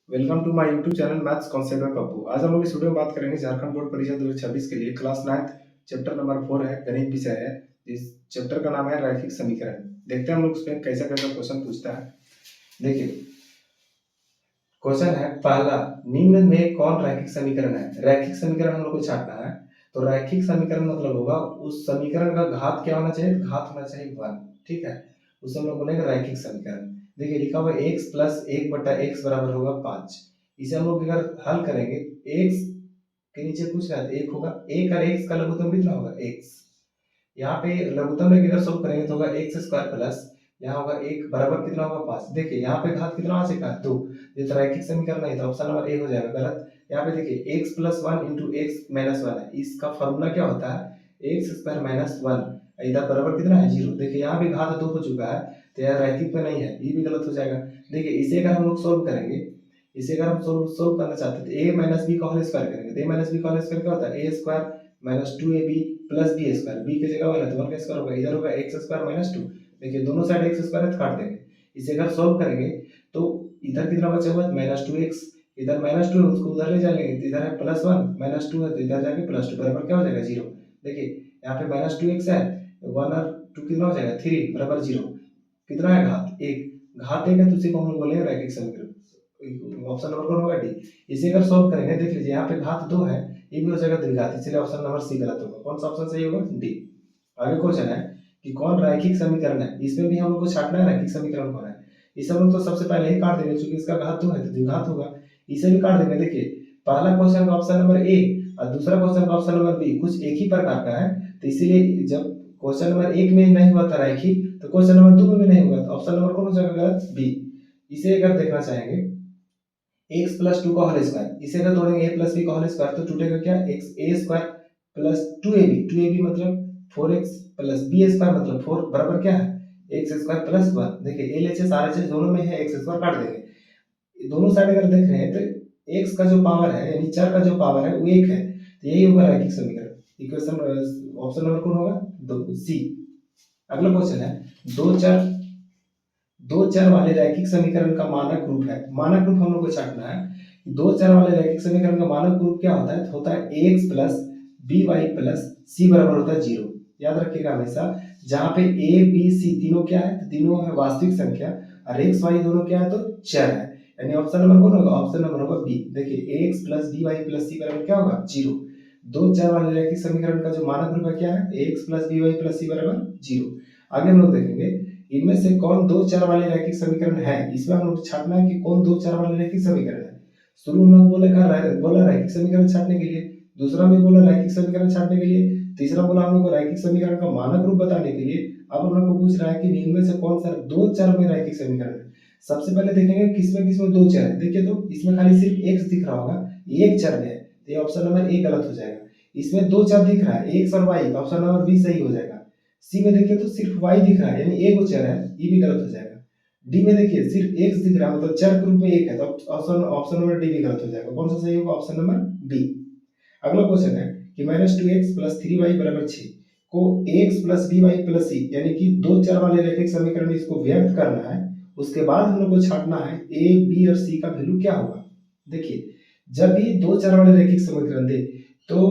Welcome to my YouTube channel maths concept में पप्पू। आज हम लोग इस वीडियो में बात करेंगे झारखंड बोर्ड परीक्षा 2026 के लिए क्लास 9 चैप्टर नंबर 4 है, गणित विषय है। इस चैप्टर का नाम है रैखिक समीकरण। देखते हैं हम लोग उसमें कैसा कैसा क्वेश्चन पूछता है। देखिए क्वेश्चन है पहला, निम्न में कौन रैखिक समीकरण है। रैखिक समीकरण हम लोग को छापना है। तो रैखिक समीकरण मतलब होगा उस समीकरण का घात क्या होना चाहिए, घात होना चाहिए 1। ठीक है, उसे हम लोग बोलेंगे रैखिक समीकरण। देखिए लिखा हुआ x प्लस 1/x बराबर होगा 5। इसे हम लोग अगर हल करेंगे, x के नीचे कुछ है तो 1 होगा। 1 और x का लघुत्तम कितना होगा, x। यहाँ पे लघुत्तम में इधर सोल्व करेंगे तो होगा एक्स स्क्वायर प्लस यहाँ होगा 1 बराबर कितना होगा 5। देखिए यहाँ पे घात कितना आ चुका है 2। ये तो रैखिक समीकरण नहीं, तो ऑप्शन नंबर ए हो जाएगा गलत। यहाँ पे देखिए x plus 1 into x minus 1 है, इसका फॉर्मूला क्या होता है एक्स स्क्वायर माइनस 1। इधर बराबर कितना है 0। देखिए यहाँ भी घात 2 हो चुका है, तो यह रैखिक में नहीं है, ये भी गलत हो जाएगा। देखिए इसे अगर हम लोग सोल्व करेंगे, इसे अगर हम सोल्व करना चाहते हैं तो ए माइनस बी का होल स्क्वायर करेंगे। तो ए माइनस बी का होल स्क्वायर क्या होता है A square minus 2ab plus B square. B की जगह 1 है तो 1 का स्क्वायर होगा, इधर होगा एक्स स्क्वायर माइनस 2। देखिए दोनों साइड एक्स स्क्वायर है तो काट देंगे। इसे अगर सोल्व करेंगे तो इधर कितना बचा हुआ माइनस 2x, इधर माइनस 2 है उसको उधर ले जाएंगे तो इधर है प्लस 1, माइनस 2 है तो इधर जाके प्लस 2 बराबर क्या हो जाएगा 0। देखिए यहाँ पे माइनस 2x है, 1 और 2 कितना हो जाएगा 3 बराबर 0। कितना है घात 1, घात 1 है तो उसी को हम लोग बोलेंगे रैखिक समीकरण। ऑप्शन नंबर कौन होगा डी। इसे अगर सोल्व करेंगे, देख लीजिए यहाँ पे घात 2 है, ये भी हो जाएगा द्विघात, इसलिए ऑप्शन नंबर सी गलत होगा। कौन सा ऑप्शन सही होगा, डी। आगे क्वेश्चन है कि कौन रैखिक समीकरण है। इसमें भी हम लोग को छाटना है रैखिक समीकरण कौन है। इसे हम लोग तो सबसे पहले ही काट देंगे, क्योंकि इसका घात 2 है तो द्विघात होगा। इसे भी काट देंगे। देखिए पहला क्वेश्चन का ऑप्शन नंबर ए और दूसरा क्वेश्चन का ऑप्शन नंबर बी कुछ एक ही प्रकार का है, तो इसीलिए जब क्वेश्चन नंबर 1 में नहीं हुआ था रैखिक, तो क्वेश्चन नंबर 2 में भी नहीं हुआ, तो ऑप्शन नंबर कौन हो जाएगा गलत, बी। इसे अगर देखना चाहेंगे x प्लस 2 का होल स्क्वायर, इसे अगर तोड़ेंगे a प्लस बी का होल स्क्वायर तो टूटेगा क्या x a square plus 2ab, 2ab मतलब 4x प्लस b स्क्वायर मतलब 4 बराबर क्या है x स्क्वायर प्लस 1। देखिए LHS RHS दोनों में है, x स्क्वायर काट देंगे। दोनों साइड अगर देख रहे हैं तो x का जो पावर है यानी चर का जो पावर है वो 1 है, तो यही होगा रैखिक समीकरण। इक्वेशन ऑप्शन नंबर कौन होगा, सी। अगला क्वेश्चन है दो चर वाले रैखिक समीकरण का मानक रूप है। मानक रूप हम लोग को छाटना है। दो चर वाले रैखिक समीकरण का मानक रूप क्या होता है, तो होता है ax plus by plus c बराबर होता है 0। याद रखिएगा हमेशा, जहां पे a b c तीनों क्या है, तो तीनों है वास्तविक संख्या, और x y दोनों क्या है तो चर है, यानी ऑप्शन नंबर कौन होगा, ऑप्शन नंबर होगा बी। देखिए ax plus by plus c बराबर क्या होगा 0। दो चर वाले रैखिक समीकरण का जो मानक रूप है क्या है ax plus by plus c बराबर 0। आगे हम लोग देखेंगे इनमें से कौन दो चर वाले रैखिक समीकरण है। इसमें हम लोग छाटना है कि कौन दो चर वाले रैखिक समीकरण है। शुरू में बोला रैखिक समीकरण छाटने के लिए, दूसरा में बोला रैखिक समीकरण छाटने के लिए, तीसरा बोला हम लोग को रैखिक समीकरण का मानक रूप बताने के लिए। अब हम लोग को पूछ रहा है कि इनमें से कौन सा दो चर में रैखिक समीकरण है। सबसे पहले देखेंगे किसमें दो चर है। देखिए तो इसमें खाली सिर्फ x दिख रहा होगा, एक चर में है, तो ये ऑप्शन नंबर ए गलत हो जाएगा। इसमें दो चर दिख रहा है x और y, तो ऑप्शन नंबर बी सही हो जाएगा। सी में देखिए तो सिर्फ y दिख रहा है यानी एक चर है, ये भी गलत हो जाएगा। डी में देखिए सिर्फ x दिख रहा है मतलब चर के रूप में एक है, तो ऑप्शन नंबर डी भी गलत हो जाएगा। कौन सा सही होगा, ऑप्शन नंबर बी। अगला क्वेश्चन है कि -2x प्लस 3y बराबर 6 को ax plus by plus c यानी कि दो चर वाले रैखिक समीकरण इसको व्यक्त करना है। उसके बाद हम लोग को छाटना है a b और c का वैल्यू क्या होगा। देखिए जब भी दो चर वाले रैखिक समीकरण दे तो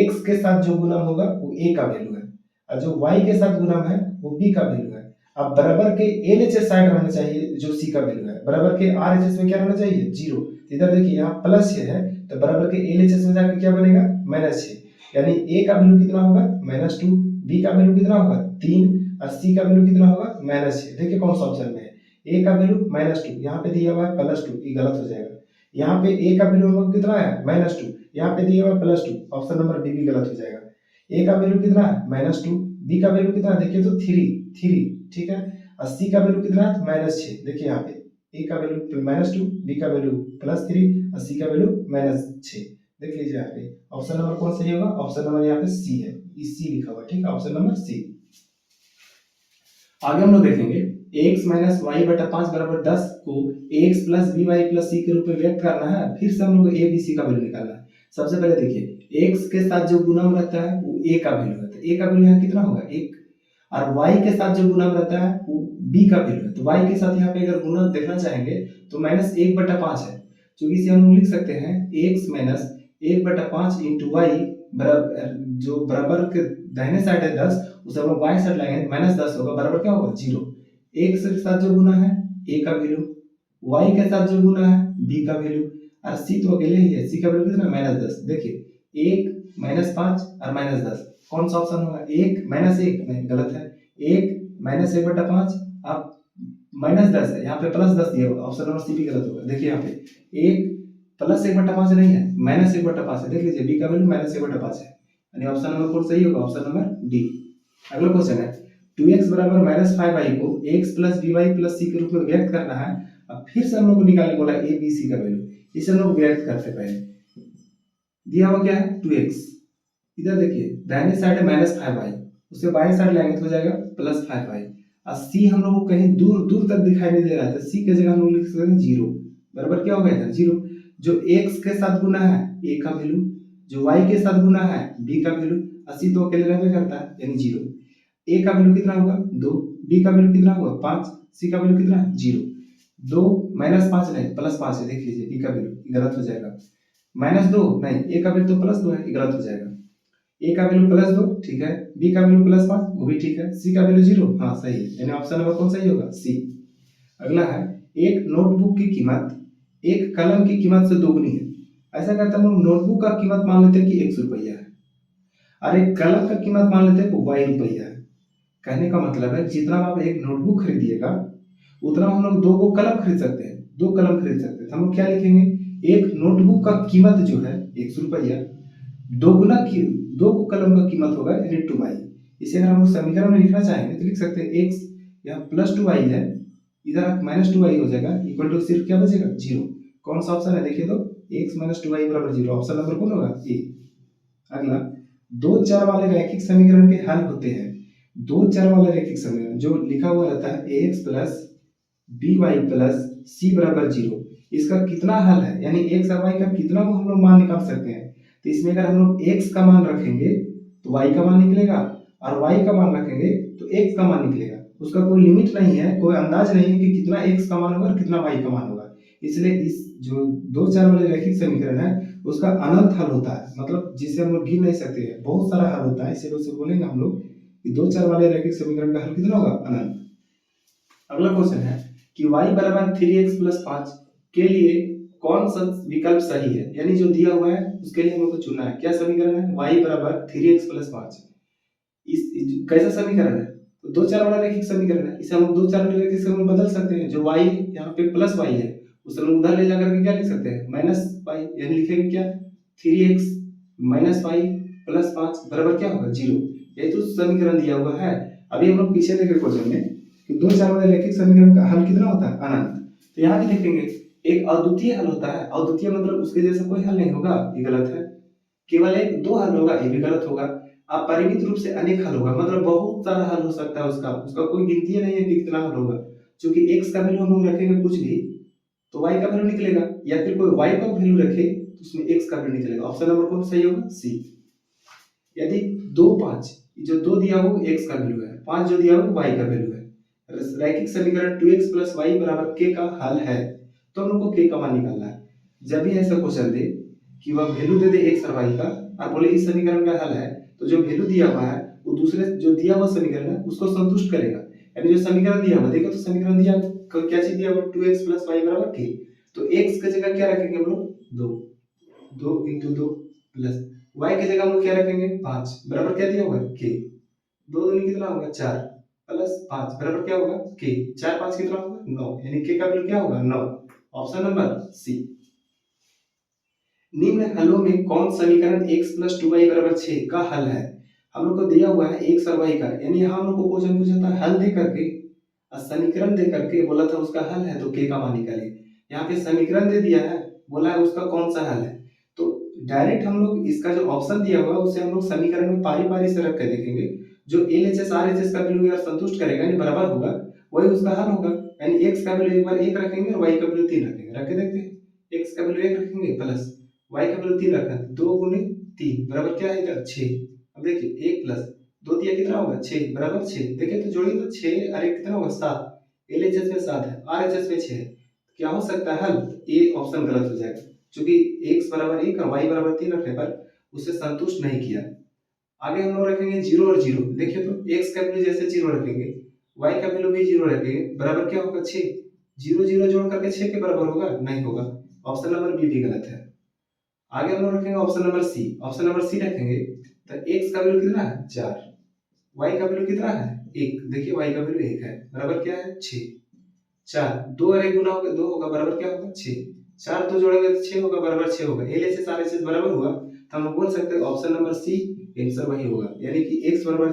x के साथ जो गुणन होगा वो a का वैल्यू है, और जो y के साथ गुणन है वो b का वैल्यू है। अब बराबर के LHS साइड रहना चाहिए जो c का वैल्यू है, बराबर के RHS में क्या रहना चाहिए 0। इधर देखिए यहाँ प्लस 6 है तो बराबर के LHS में जाकर क्या बनेगा -6, यानी a का वैल्यू कितना होगा -2, b का वैल्यू कितना होगा 3 और c का वैल्यू कितना होगा -6। देखिए कौन सा ऑप्शन में है, a का वैल्यू -2, यहाँ पे दिया हुआ है +2, ये गलत हो जाएगा। यहाँ पे a का वैल्यू हम कितना है -2, यहाँ पे दिया हुआ है +2, ऑप्शन नंबर डी भी गलत हो जाएगा। a का वैल्यू कितना है -2, b का वैल्यू कितना है देखिए तो 3, ठीक है, और c का वैल्यू कितना है -6। देखिए यहाँ पे a का वैल्यू -2, b का वैल्यू +3 और c का वैल्यू -6। देख लीजिए यहाँ पे ऑप्शन नंबर कौन सही होगा, ऑप्शन नंबर यहाँ पे सी है, सी लिखा हुआ, ठीक है, ऑप्शन नंबर सी। आगे हम लोग देखेंगे x माइनस वाई बटा 5 बराबर 10 को x plus B Y plus C के रूप में व्यक्त करना है। फिर से हम लोग को a b c का वैल्यू निकालना है। सबसे पहले देखिए x के साथ जो गुणन रहता है वो a का वैल्यू है, तो a का वैल्यू यहाँ कितना होगा 1, और y के साथ जो गुणन रहता है वो b का वैल्यू है, तो y के साथ यहाँ पे अगर गुणन देखना चाहेंगे तो -1/5 है, क्योंकि इसे हम लोग लिख सकते हैं x माइनस 1/5 इंटू वाई बराबर, जो बराबर के दाहिने साइड है 10, उसे हम लोग बाएं साइड लाएंगे, -10 होगा, बराबर क्या होगा 0। x के साथ जो गुना है a का वैल्यू, y के साथ जो गुना है b का वैल्यू, और c तो अकेले ही है, c का वैल्यू कितना -10। देखिए 1 -5 और -10 कौन सा ऑप्शन होगा? 1 -1 नहीं, गलत है। 1 -1/5 आप -10 है, यहाँ पे +10 दिया होगा, ऑप्शन नंबर सी भी गलत होगा। देखिए यहाँ पे 1 +1/5 नहीं है, -1/5 है। देख लीजिए b का वैल्यू -1/5 है, यानी ऑप्शन नंबर कौन सही होगा? Option number D. अगला क्वेश्चन है 2x बराबर -5y को x plus by plus c के रूप में व्यक्त करना है। अब फिर से हम लोग को निकालने बोला a b c का वैल्यू, इसे हम लोग व्यक्त करते पहले। दिया हुआ क्या है 2x, इधर देखिए दाहिने साइड है -5y, उसे बाएं साइड लाएंगे तो हो जाएगा +5y, और c हम लोग को कहीं दूर दूर तक दिखाई नहीं दे रहा है, तो c की जगह हम लोग लिख सकते हैं 0, बराबर क्या होगा इधर 0। जो x के साथ गुना है a का वैल्यू, जो y के साथ गुना है b का वैल्यू, और c तो अकेले रहते करता है यानी 0। a का वैल्यू कितना होगा 2, b का वैल्यू कितना होगा 5, c का वैल्यू कितना 0। 2 -5 नहीं +5 है, देख लीजिए b का वैल्यू गलत हो जाएगा। -2 नहीं, a का वैल्यू तो +2 है, गलत हो जाएगा। a का वैल्यू +2 ठीक है, b का वैल्यू +5 वो भी ठीक है, c का वैल्यू 0 हाँ सही है, यानी ऑप्शन नंबर कौन सही होगा सी। अगला है एक नोटबुक की कीमत एक कलम की कीमत से दोगुनी है। ऐसा करते हैं हम नोटबुक का कीमत मान लेते हैं कि 100 रुपया है, और एक कलम का कीमत मान लेते हैं कि y रुपया है। कहने का मतलब है जितना आप एक नोटबुक खरीदिएगा उतना हम लोग 2 कलम खरीद सकते हैं, 2 कलम खरीद सकते हैं। तो हम लोग क्या लिखेंगे, एक नोटबुक का कीमत जो है 100 रुपया, दोगुना की 2 कलम का कीमत होगा यानी 2y। इसे अगर हम लोग समीकरण में लिखना चाहेंगे तो लिख सकते हैं x यहाँ +2y है, इधर -2y हो जाएगा, इक्वल टू सिर्फ क्या बचेगा 0। कौन सा ऑप्शन है देखिए तो x -2y बराबर 0, ऑप्शन नंबर कौन होगा ए। अगला दो चर वाले रैखिक समीकरण के हल होते हैं। दो चर वाले रैखिक समीकरण जो लिखा हुआ रहता है ax plus by plus c बराबर 0, इसका कितना हल है, यानी x और y का कितना हम लोग मान निकाल सकते हैं। तो इसमें अगर हम लोग x का मान रखेंगे तो y का मान निकलेगा, और y का मान रखेंगे तो x का मान निकलेगा। उसका कोई लिमिट नहीं है, कोई अंदाज नहीं है कि कितना x का मान होगा और कितना y का मान होगा। इसलिए इस जो दो चर वाले रैखिक समीकरण है उसका अनंत हल होता है, मतलब जिसे हम लोग गिन नहीं सकते हैं, बहुत सारा हल होता है। इसीलिए उसे बोलेंगे हम लोग कि दो चर वाले रैखिक समीकरण का हल कितना होगा अनंत। अगला क्वेश्चन है कि y बराबर 3x प्लस 5 के लिए कौन सा विकल्प सही है, यानी जो दिया हुआ है उसके लिए हम लोग को चुनना है। क्या समीकरण है, y बराबर 3x प्लस 5। इस कैसा समीकरण है, तो दो चर वाला रैखिक समीकरण है, इसे हम दो चर वाले रैखिक समीकरण बदल सकते हैं। जो y यहाँ पे प्लस y है उसे हम उधर ले जाकर के क्या लिख सकते हैं माइनस y, यानी लिखेंगे क्या 3x माइनस y प्लस 5 बराबर क्या होगा 0। यही तो समीकरण दिया हुआ है। अभी हम लोग पीछे देखें क्वेश्चन में कि दो चर वाले रैखिक समीकरण का हल कितना होता है अनंत। तो यहाँ भी देखेंगे एक अद्वितीय हल होता है, अद्वितीय मतलब उसके जैसा कोई हल नहीं होगा, ये गलत है। केवल एक दो हल होगा, ये भी गलत होगा। अपरिमित रूप से अनेक हल होगा, मतलब बहुत सारा हल हो सकता है उसका, उसका कोई गिनती नहीं है कि कितना हल होगा। क्योंकि x का वैल्यू हम लोग रखेंगे कुछ भी तो y का वैल्यू निकलेगा, या फिर कोई y का वैल्यू रखे तो उसमें x का वैल्यू निकलेगा। ऑप्शन नंबर कौन सही होगा सी। यदि 2 5 जो 2 दिया हो x का वैल्यू है, 5 जो दिया हो y का वैल्यू है, रैखिक समीकरण 2x प्लस y बराबर k का हल है, तो हम लोग को k का मान निकालना है। जब भी ऐसा क्वेश्चन दे कि वह वैल्यू दे दे x और y का और बोले इस समीकरण का हल है, तो जो वैल्यू दिया हुआ है वो दूसरे जो दिया हुआ समीकरण है उसको संतुष्ट करेगा। यानी जो समीकरण दिया हुआ देखो तो समीकरण दिया क्या चीज दिया हुआ 2x प्लस y बराबर k, तो x की जगह क्या रखेंगे हम लोग 2, 2 into 2 प्लस y की जगह हम लोग क्या रखेंगे 5 बराबर क्या दिया हुआ है k, 2 दूनी कितना होगा 4 प्लस 5 बराबर क्या होगा k, 4 5 कितना होगा 9, यानी k का वैल्यू क्या होगा 9। Option number C. निम्न हलों में कौन समीकरण x प्लस 2y बराबर 6 का हल है। हम लोग को दिया हुआ है x और y का, यानी यहाँ हम लोग को क्वेश्चन पूछा था हल दे करके और समीकरण दे करके बोला था उसका हल है तो k का मान निकालिए। यहाँ पे समीकरण दे दिया है, बोला है उसका कौन सा हल है, तो डायरेक्ट हम लोग इसका जो ऑप्शन दिया हुआ है उसे हम लोग समीकरण में पारी पारी से रख के देखेंगे। जो LHS RHS का वैल्यू यार संतुष्ट करेगा यानी बराबर होगा वही उसका हल होगा। यानी x का वैल्यू एक बार 1 रखेंगे और y का वैल्यू 3 रखेंगे, रख के देखते हैं। x का वैल्यू 1 रखेंगे प्लस y का वैल्यू 3 रखना है, 2 गुने 3 बराबर क्या आएगा 6। अब देखिए 1 प्लस 2 दिया कितना होगा 6 बराबर 6, देखिए तो जोड़िए तो 6 और 1 कितना होगा 7, LHS में 7 है RHS में 6 है, क्या हो सकता है हल? ए ऑप्शन गलत हो जाएगा, क्योंकि x बराबर 1 और y बराबर 3 रखने पर उसे संतुष्ट नहीं किया। आगे हम लोग रखेंगे 0 और 0। देखिए तो x का वैल्यू जैसे 0 रखेंगे, y का वैल्यू भी 0 रखेंगे, बराबर क्या होगा 6। 0 0 जोड़ करके 6 के बराबर होगा? नहीं होगा। ऑप्शन नंबर बी भी गलत है। आगे हम लोग रखेंगे option number C. Option number C रखेंगे तो x का वैल्यू कितना है 4, y का वैल्यू कितना है 1। देखिए y का वैल्यू 1 है, बराबर क्या है 6। 4 2 और 1 गुना होगा 2 होगा, बराबर क्या होगा 6। 4 2 जोड़ेंगे तो 6 होगा, बराबर 6 होगा। LHS RHS बराबर हुआ, तो हम लोग बोल सकते हैं ऑप्शन नंबर सी आंसर वही होगा, यानी कि x बराबर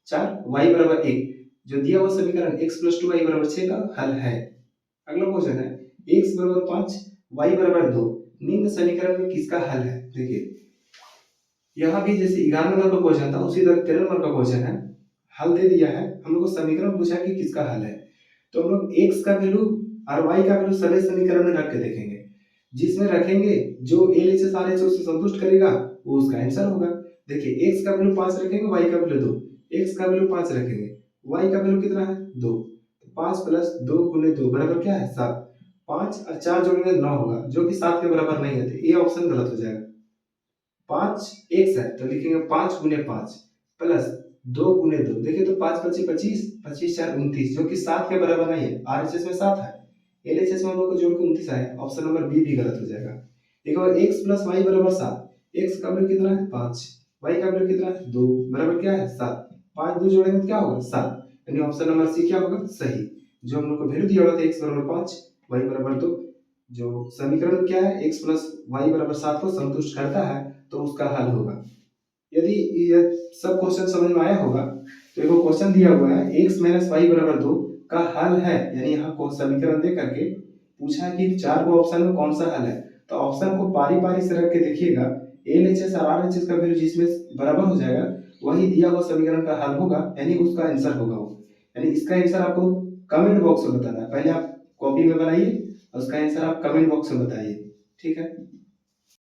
4 y बराबर 1 जो दिया हुआ समीकरण x + 2y = 6 का हल है। अगला क्वेश्चन है x बराबर 5 y बराबर 2 निम्न समीकरण में किसका हल है? देखिए यहाँ भी जैसे 11 नंबर का क्वेश्चन था उसी तरह 13 नंबर का क्वेश्चन है। हल दे दिया है, हम लोग को समीकरण पूछा कि किसका हल है, तो हम लोग x का वैल्यू और y का वैल्यू सभी समीकरण में रख के देखेंगे। जिसमें रखेंगे जो LHS RHS उसे संतुष्ट करेगा वो उसका आंसर होगा। देखिए x का वैल्यू 5 रखेंगे, y का वैल्यू 2। x का वैल्यू 5 रखेंगे, y का वैल्यू कितना है 2। 5 + 2 × 2 बराबर क्या है 7। 5 और 4 जोड़ेंगे 9 होगा, जो कि 7 के बराबर नहीं है, तो ये ऑप्शन गलत हो जाएगा। 5 x है तो लिखेंगे 5 × 5 प्लस 2 × 2। देखिए तो 5 × 5 = 25, 25 × 4 = 29, जो कि 7 के बराबर नहीं है। RHS में 7 है, LHS में हम लोग को जोड़ के 29 आया। ऑप्शन नंबर बी भी गलत हो जाएगा। एक बार x + y = 7। x का वैल्यू कितना है 5, y का वैल्यू कितना है 2, बराबर क्या है 7। 5 2 जोड़ेंगे तो क्या होगा 7, यानी ऑप्शन नंबर सी क्या होगा सही। जो हम लोग को वैल्यू दिया हुआ था x = 5 y = 2, जो समीकरण क्या है x + y = 7 को संतुष्ट करता है, तो उसका हल होगा। यदि ये सब क्वेश्चन समझ में आया होगा तो एक क्वेश्चन दिया हुआ है x - y = 2 का हल है, यानी यहाँ को समीकरण दे करके पूछा है कि चार को ऑप्शन में कौन सा हल है, तो ऑप्शन को पारी पारी से रख के देखिएगा। LHS और RHS का वैल्यू जिसमें बराबर हो जाएगा वही दिया हुआ समीकरण का हल होगा, यानी उसका आंसर होगा वो। यानी इसका आंसर आपको कमेंट बॉक्स में बताना है। पहले आप कॉपी में बनाइए और उसका आंसर आप कमेंट बॉक्स में बताइए, ठीक है।